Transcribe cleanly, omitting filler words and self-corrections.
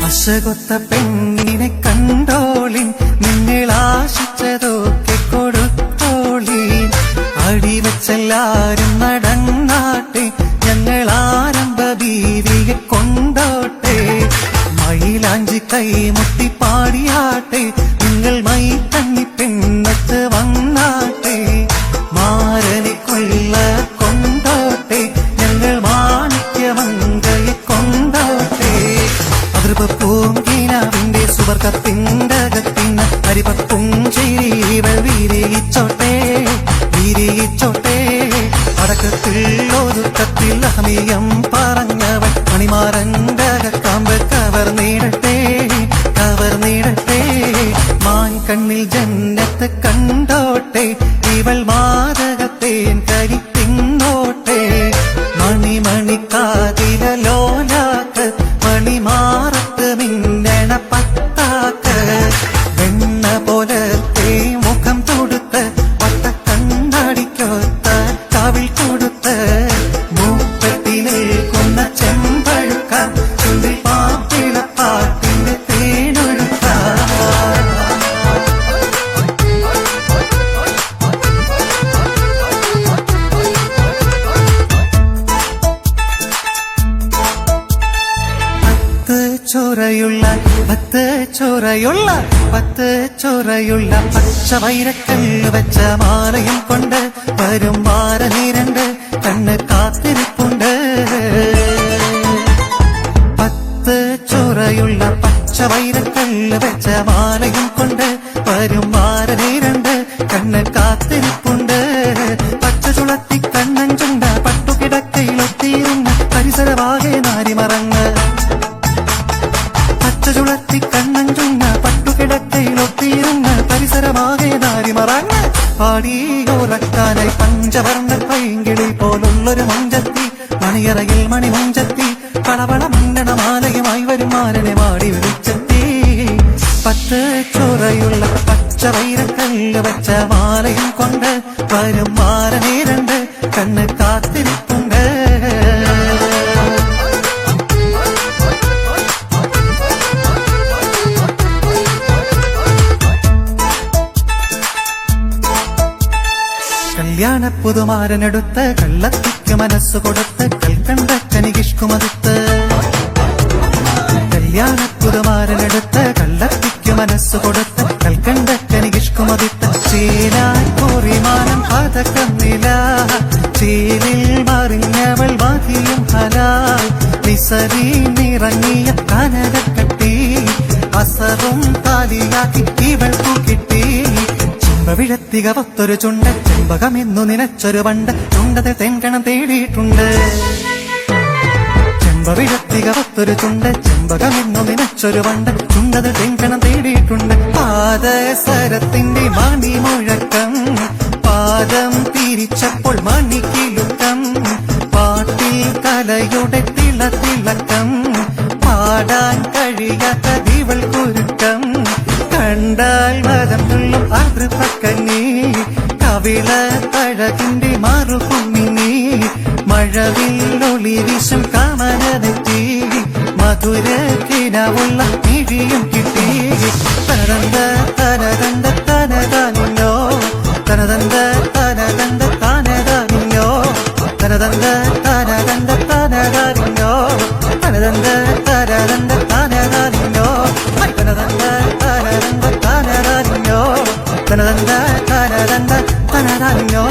അശകൊത്ത പെണ്ണിനെ കണ്ടോളിൻ, നിങ്ങൾ ആശിച്ചതൊക്കെ കൊടുത്തോളിൻ. അടിവെച്ചെല്ലാരും നടന്നാട്ടെ, ഞങ്ങൾ ആരംഭ ബീവിയെ കൊണ്ടോട്ടെ. മയിലാഞ്ചി കൈമുട്ടി പാടിയാട്ടെ, നിങ്ങൾ മൈ തണ്ണി പെണ്ണത്ത് വന്നാട്ടെ. മാരനെ കൊള്ള കൊണ്ടോട്ടെ, ഞങ്ങൾ മാണിക്യമങ്കയെ കൊണ്ടോട്ടെ. അതിർപ്പൂങ്കിനാവിന്റെ സുവർഗത്തിന്റെ അകത്തിന് അരിപപ്പും ചിരിവൾ വിരിയിച്ചോട്ടെ, വിരിയിച്ചോട്ടെ. അടക്കത്തിൽ ഒതുക്കത്തിൽ അഹമിയം പറഞ്ഞവൾ മണിമാരന്റെ അകക്കാമ്പ് കവർന്നിടട്ടെ, കവർന്നിടട്ടെ. മാൻ കണ്ണിൽ ജന്നത്ത് കണ്ടോട്ടെ, ഇവൾ മാതകത്തേൻ കരി തിന്നോട്ടെ. മണിമണിക്കാതിലോലാക്ക്, മണിമാറത്ത് മിന്നണ പത്താക്ക്. വെണ്ണ പോലത്തെ മുഖം തൊടുത്ത്, പട്ട കണ്ണടിക്കൊത്ത കവിൾ കൊടുത്ത്. മൂപ്പത്തിലേക്കുന്ന ചെമ്പഴുക്ക, ചുണ്ടിൽ പാപ്പിളപ്പാട്ടിന്റെ തേനൊഴുക്ക. പത്ത് ചോറയുള്ള പച്ച വൈരക്കല്ല് വെച്ച മാലയും കൊണ്ട് വരും മാരനീരണ്ട് കണ്ണ് കാത്തിരിപ്പുണ്ട്. പത്ത് ചോറയുള്ള പച്ച വൈരക്കല്ല് വെച്ച മാലയും കൊണ്ട് വരും മാരനീരണ്ട് കണ്ണ് കാത്തിരിപ്പുണ്ട്. പച്ച ചുളത്തി കണ്ണൻ ചുണ്ട പട്ടുകിടക്കയിലൊത്തിയിരുന്ന പരിസരമാകെ നാരിമറങ്ങ്. പച്ച ചുളത്തി കണ്ണൻ ചുണ്ട പട്ടുകിടക്കയിലൊത്തിയിരുന്ന പരിസരമാകെ നാരിമറങ്ങ്. പാടിയോലക്കാനായി പഞ്ചവർണ്ണ പൈങ്കിളി പോലുള്ളൊരു മഞ്ചത്തി, മണിയറയിൽ മണിമുഞ്ചത്തി. പളവള മണ്ണണ മാലയുമായി വരും മാരനെ മാടി വിളിച്ചെത്തി. പത്ത് ചോറയുള്ള പച്ച വൈരക്കല്ല് വെച്ച മാലയും കൊണ്ട് വരും മാരനെ രണ്ട് കണ്ണ് കാത്തിരിപ്പുണ്ട്. കല്യാണ പുതുമാരനെടുത്ത് കള്ളത്തിക്ക് മനസ്സ് കൊടുത്ത് കൽക്കണ്ട കനികിഷ്കുമടുത്ത്. കല്യാണ പുതുമാരനെടുത്ത് കള്ളത്തിക്ക് മനസ്സ് കൊടുത്ത് കൽക്കണ്ട കനികിഷ്കുമതിത്ത്. ചേലാൽ കോറിമാനം പതക്കന്നില, ചേലിൽ മറിഞ്ഞവൾ വാതിയും ഹലാൽ. നിസരി നിറങ്ങിയ കനകക്കട്ടി, അസറും താലിയാക്കി ഇവൾക്കു കിട്ടി. ചെമ്പവിഴത്തികവത്തൊരു ചുണ്ട്, ചെമ്പകമെന്നു നിനച്ചൊരു പണ്ട് ചുണ്ടത് തെൻകണം തേടിയിട്ടുണ്ട്. ചെമ്പവിഴത്തികവത്തൊരു ചുണ്ട്, ചെമ്പകമെന്നു നിനച്ചൊരു പണ്ട് ചുണ്ടത് തെൻകണം തേടിയിട്ടുണ്ട്. പാദസരത്തിന്റെ മണി മുഴക്കം, പാദം തിരിച്ചപ്പോൾ മണിക്കിലുക്കം. പാട്ടിൽ കലയുടെ തിളക്കം, പാടാൻ കഴിയാത്ത ഇവൾ കുരുക്കം. കണ്ടാൽ മതം തുള്ളും അതൃപ്പക്കണ്ണി, കവിള തഴകിന്റെ മറുകുമ്മിനി. മഴവിൽ ഒളി വിഷം കാമനതെത്തി, മധുര കിനാവുള്ള മിഴിയും കിട്ടി. തനതന്ത തനതന്ത തനതാനില്ലോ, തനതന്ത തനതന്ത തനതാനില്ലോ, തനതന്ത തനതന്ത തനതാനില്ലോ, തനതന്ത തനതന്ത തനതാനില്ലോ, തനതന്ത തനതന്ത തനതാനില്ലോ, തനതന്ത തനതന്ത തനതാനില്ലോ.